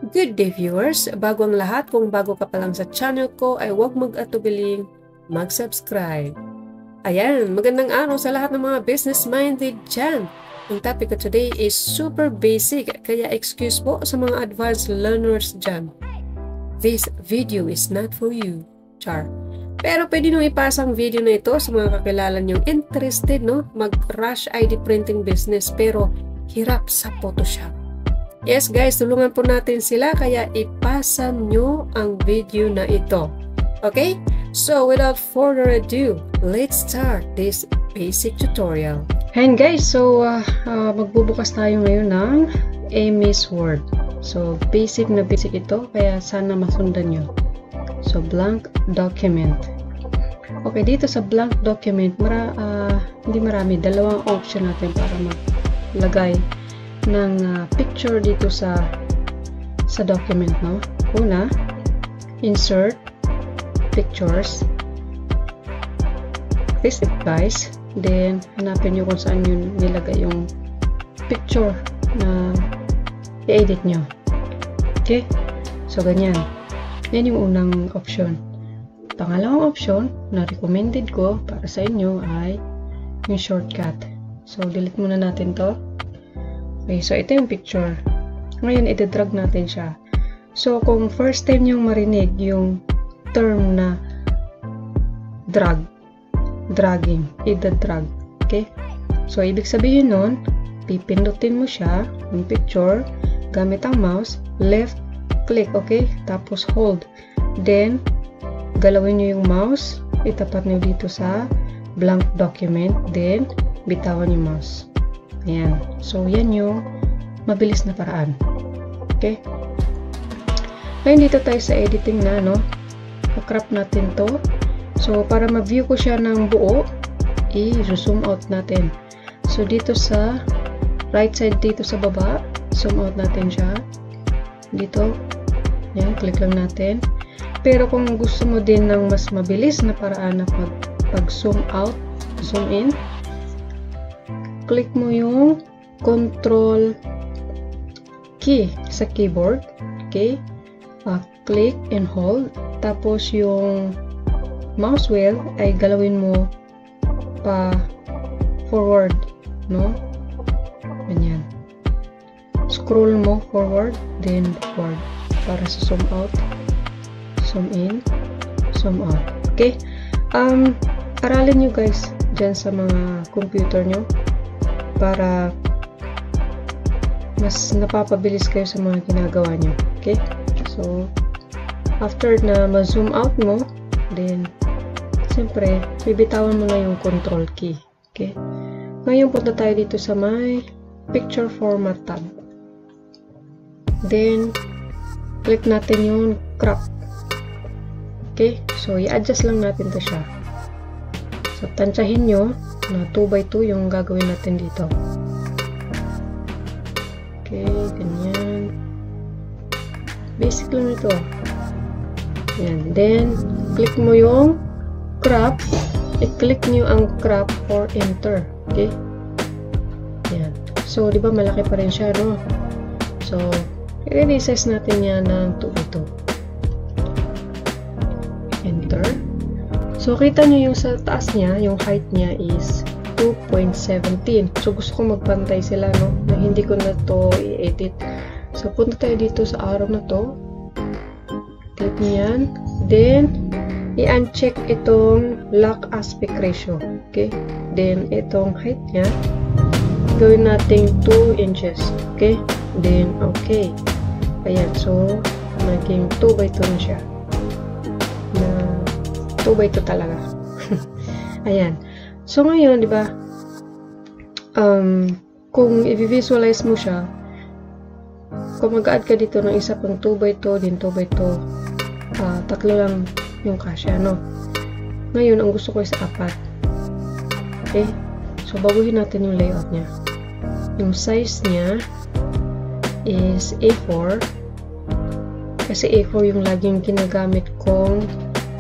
Good day viewers! Bago ang lahat, kung bago ka pa lang sa channel ko ay huwag mag-atubiling mag-subscribe. Ayan, magandang araw sa lahat ng mga business-minded dyan. Ang topic ko today is super basic, kaya excuse po sa mga advanced learners dyan. This video is not for you, char. Pero pwede nyo ipasa ang video na ito sa mga kakilala nyong interested mag-rush ID printing business pero hirap sa Photoshop. Yes guys, tulungan po natin sila kaya ipasa nyo ang video na ito. Okay? So without further ado, let's start this basic tutorial. And guys, so magbubukas tayo ngayon ng MS Word. So basic na basic ito kaya sana masundan nyo. So blank document. Okay, dito sa blank document, hindi marami, dalawang option natin para maglagay ng picture dito sa document, no? Una, insert pictures. This device, then hanapin nyo kung saan yun nilagay yung picture na i-edit nyo. Okay? So, ganyan. Yan yung unang option. Pangalawang option na recommended ko para sa inyo ay yung shortcut. So, delete muna natin to. Okay, so ito yung picture. Ngayon, itidrag natin siya. So, kung first time yung marinig yung term na dragging, itadrag. Okay? So, ibig sabihin nun, pipindutin mo siya, yung picture, gamit ang mouse, left click, okay? Tapos hold. Then, galawin nyo yung mouse, itapat nyo dito sa blank document, then, bitawan yung mouse. Ayan. So, yan yung mabilis na paraan. Okay? Ngayon, dito tayo sa editing na, no? Kakrap natin to. So, para ma-view ko siya ng buo, i-zoom out natin. So, dito sa right side, dito sa baba, zoom out natin siya. Dito. Ayan, click lang natin. Pero kung gusto mo din ng mas mabilis na paraan na pag-zoom out, zoom in, click mo yung control key sa keyboard. Okay? Click and hold. Tapos yung mouse wheel ay galawin mo pa forward. No? Ganyan. Scroll mo forward, then backward. Para sa zoom out, zoom in, zoom out. Okay? Aralin nyo guys dyan sa mga computer nyo para mas napapabilis kayo sa mga ginagawa nyo. Okay? So, after na ma-zoom out mo, then, siyempre, bibitawan mo na yung control key. Okay? Ngayon, punta tayo dito sa may picture format tab. Then, click natin yung crop. Okay? So, i-adjust lang natin to siya. So, tansyahin nyo na 2x2 yung gagawin natin dito. Okay, ganyan. Basic lang ito. Yan. Then, click mo yung crop. I-click nyo ang crop or enter. Okay? Yan. So, di ba malaki pa rin siya, no? So, i-resize natin yan ng 2x2. Enter. So, kita nyo yung sa taas niya, yung height niya is 2.17. So, gusto ko magpantay sila, no? Na hindi ko na to i-edit. So, punta tayo dito sa arrow na to. Click nyo yan. Then, i-uncheck itong lock aspect ratio. Okay? Then, itong height niya, gawin natin 2 inches. Okay? Then, okay. Ayan. So, naging 2x2 na siya. 2x2 talaga. Ayan. So, ngayon, di ba, kung i-visualize mo siya, kung mag-add ka dito ng isa pang 2x2, din 2x2, tatlo lang yung kasya, no? Ngayon, ang gusto ko is 4. Okay? So, baguhin natin yung layout niya. Yung size niya is A4. Kasi A4 yung laging ginagamit kong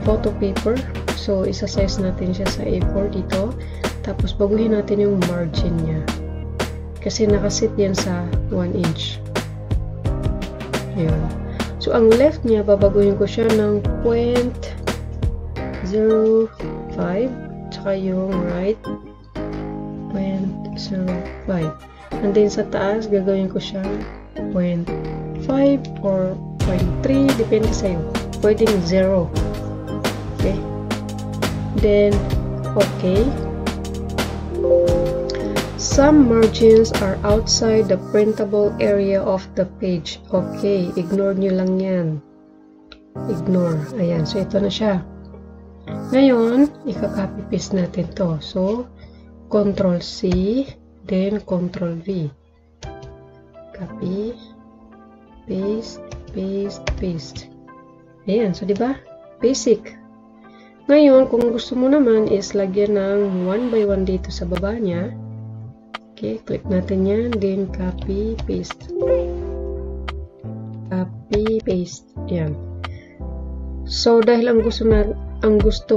photo paper. So, isa-size natin siya sa A4 dito. Tapos, baguhin natin yung margin niya. Kasi nakasit yan sa 1 inch. Yun. So, ang left niya, babaguhin ko siya ng 0.05. Tsaka yung right, 0.05. And then sa taas, gagawin ko siya 0.5 or 0.3. Depende sa'yo. Pwedeng 0. Okay? Then, okay. Some margins are outside the printable area of the page. Okay, ignore nyo lang yan. Ignore. Ayan, so ito na siya. Ngayon, ika-copy paste natin to. So, Ctrl C, then Ctrl V. Copy, paste, paste, paste. Ayan, so diba? Basic. Ngayon, kung gusto mo naman is lagyan ng 1 by 1 dito sa baba niya. Okay, click natin yan, then copy, paste. Copy, paste. Yan. So, dahil ang gusto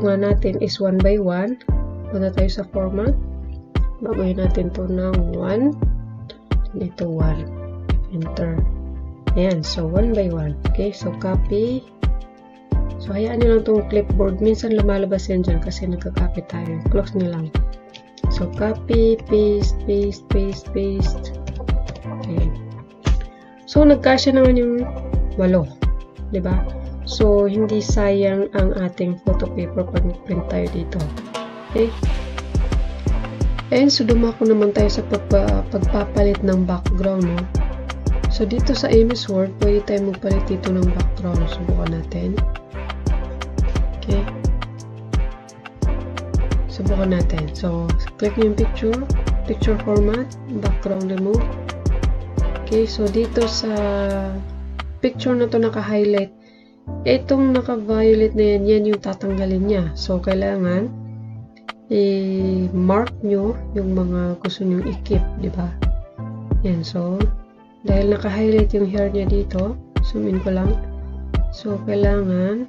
nga natin is 1 by 1, punta tayo sa format. Baguhin natin to ng 1. Dito 1. Enter. Ayan, so 1 by 1. Okay, so copy. So, hayaan nyo lang itong clipboard. Minsan lumalabas yan dyan kasi nagka-copy tayo. Close nyo lang. So, copy, paste, paste, paste, paste. Okay. So, nagkasya naman yung 8. Diba? So, hindi sayang ang ating photo paper pag print tayo dito. Okay? And so, dumako naman tayo sa pagpapalit ng background. No? So, dito sa MS Word, pwede tayo magpalit dito ng background. Subukan natin. Okay? Subukan natin. So, click nyo yung picture format, background remove. Okay, so dito sa picture na to naka-highlight. Itong naka-violet na yan, yan yung tatanggalin niya. So, kailangan i-mark nyo yung mga gusto nyo i-keep, di ba? Yan, so, dahil naka-highlight yung hair niya dito, zoom in ko lang. So, kailangan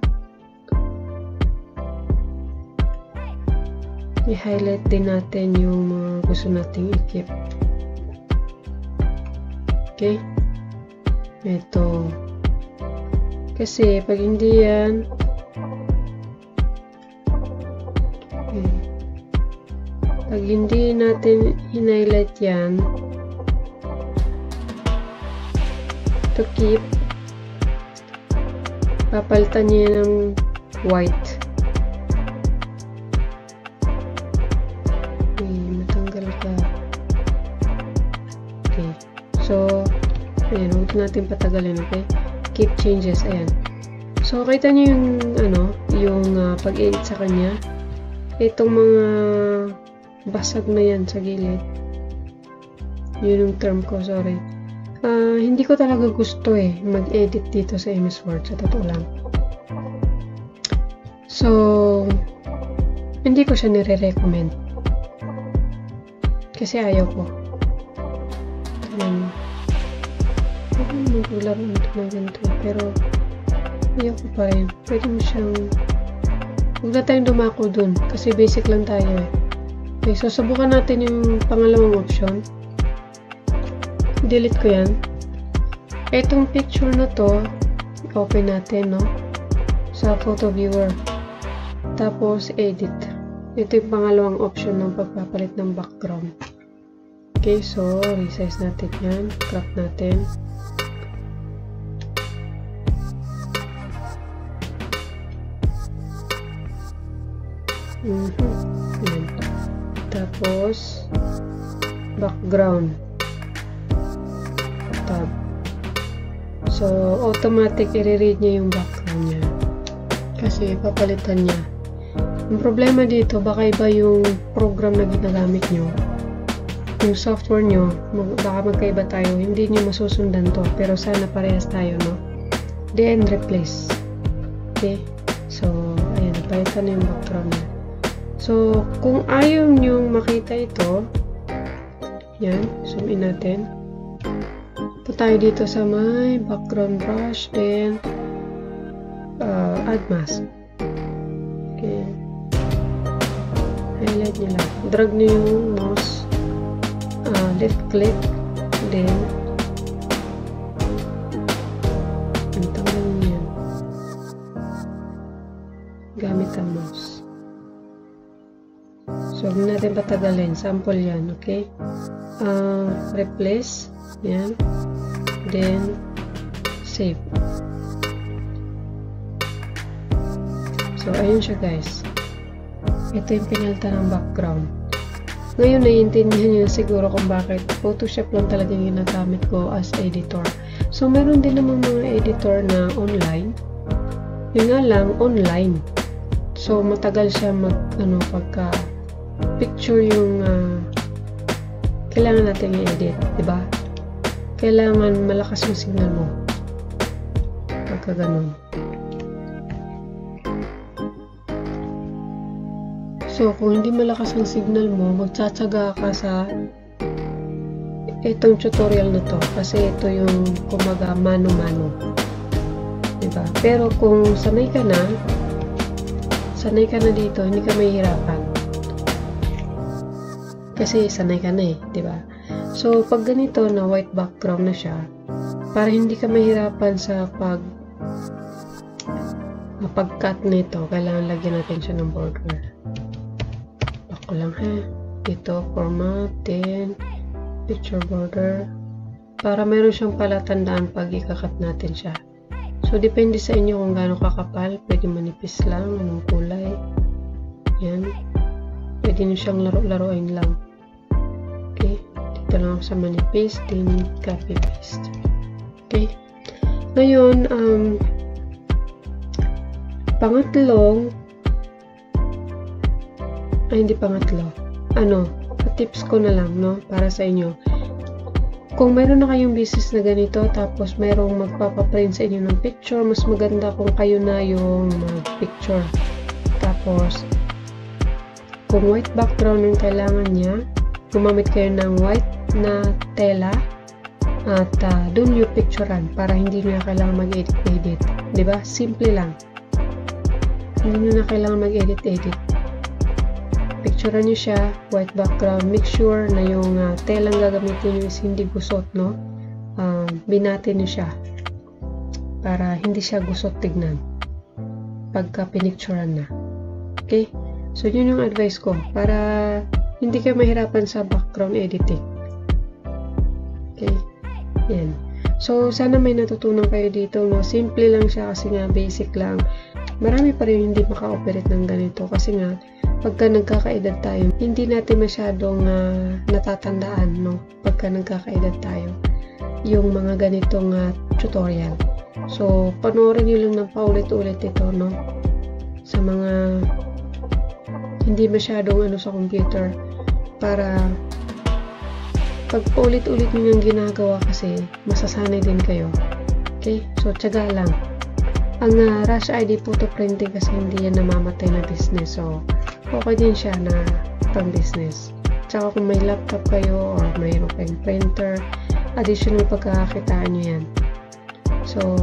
i-highlight din natin yung mga gusto nating i-keep. Okay? Ito. Kasi, pag hindi yan, okay. Pag hindi natin highlight yan, to keep, papalitan niya ng white. So, ayan, huwag natin patagalin, okay? Keep changes, ayan. So, kita nyo yung pag-edit sa kanya. Itong mga basag na yan sa gilid. Yun yung term ko, sorry. Hindi ko talaga gusto mag-edit dito sa MS Word, sa totoo lang. So, hindi ko siya nire-recommend. Kasi ayaw ko. Maglaro nito ng ganito, pero ayaw ko pa rin. Pwede mo siyang huwag na tayong dumako dun kasi basic lang tayo Okay, so subukan natin yung pangalawang option. Delete ko yan. Itong picture na to open natin, no, sa photo viewer, tapos edit. Ito yung pangalawang option ng pagpapalit ng background. Okay, so resize natin yan, crop natin. Yan. Tapos background tab. So automatic i-read niya yung background niya kasi papalitan niya. Ang problema dito, baka iba yung program na ginagamit nyo, yung software nyo, baka magkaiba tayo, hindi nyo masusundan to, pero sana parehas tayo, no? Then replace. Okay, so ayan, palitan na yung background niya. So kung ayaw nyo makita ito, yan, zoom in natin. Punta tayo dito sa may background brush, then add mask. Okay, highlight nyo lang, drag nyo yung mouse, left click, then ang tawag gamit ang mouse. So, huwag natin patagalin. Sample yan, okay? Replace. Yan. Then, save. So, ayun siya guys. Ito yung pinalta ng background. Ngayon, naiintindihan nyo siguro kung bakit Photoshop lang talaga yung ginagamit ko as editor. So, meron din namang mga editor na online. Yun nga lang, online. So, matagal siya pagka picture yung kailangan natin i-edit, diba? Kailangan malakas yung signal mo. Pagka ganun. So, kung hindi malakas ang signal mo, magtsatsaga ka sa itong tutorial na to. Kasi ito yung kumaga mano-mano. Diba? Pero kung sanay ka na dito, hindi ka mahihirapan. Kasi sanay ka na diba? So, pag ganito na white background na siya, para hindi ka mahirapan sa pag-cut nito, kailangan lagyan natin siya ng border. Ko lang dito, format, then picture border, para meron siyang palatandaan pag ikakat natin siya. So, depende sa inyo kung gaano kakapal. Pwede manipis lang, anong kulay. Yan. Pwede nyo siyang laro-laruin lang. Okay. Dito lang sa manipis, then copy paste. Okay. Ngayon, hindi pangatlo. Tips ko na lang, no? Para sa inyo. Kung meron na kayong business na ganito, tapos merong magpapaprint sa inyo ng picture, mas maganda kung kayo na yung picture. Tapos, kung white background yung kailangan niya, gumamit kayo ng white na tela, at dun yung picturean, para hindi nyo na kailangan mag-edit-edit. Diba? Simple lang. Hindi nyo na kailangan mag-edit-edit. Picturean nyo siya, white background. Make sure na yung telang gagamitin nyo is hindi gusot, no? Binatin nyo siya para hindi siya gusot tignan pagka pinicturean na. Okay? So, yun yung advice ko para hindi kayo mahirapan sa background editing. Okay? Yan. So, sana may natutunan kayo dito, no? Simple lang siya kasi nga basic lang. Marami pa rin hindi maka-operate ng ganito kasi nga pagka nagkakaedad tayo, hindi natin masyadong natatandaan, no? Pagka nagkakaedad tayo, yung mga ganitong tutorial. So, panoorin nyo lang ng paulit-ulit ito, no? Sa mga hindi masyadong sa computer, para pag paulit-ulit nyo yung ginagawa kasi, masasanay din kayo. Okay? So, tiyaga lang. Ang Rush ID photo printing kasi hindi yan namamatay na business. So, okay din siya na pang business. Tsaka kung may laptop kayo or mayroon kayong printer, additional pagkakakitaan nyo yan. So,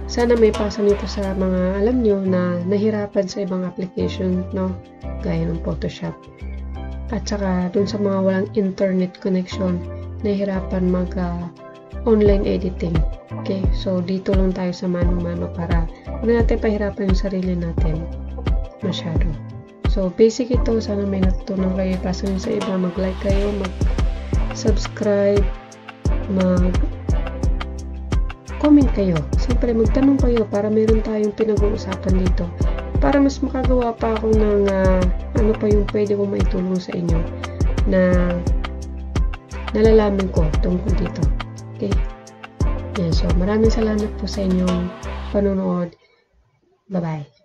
sana may pasa nito sa mga alam nyo na nahirapan sa ibang application, no? Gaya ng Photoshop. At saka dun sa mga walang internet connection, nahirapan online editing. Okay? So, dito lang tayo sa mano-mano para huwag natin pahirapan yung sarili natin masyado. So, basic ito. Sana may natutunan kayo. Pasa nyo sa iba. Mag-like kayo, mag-subscribe, comment kayo. Siyempre, magtanong kayo para meron tayong pinag-uusapan dito. Para mas makagawa pa ako ng ano pa yung pwede kong maitulong sa inyo na nalalaman ko tungkol dito. Okay? Yan. So, maraming salamat po sa inyong panonood. Bye-bye.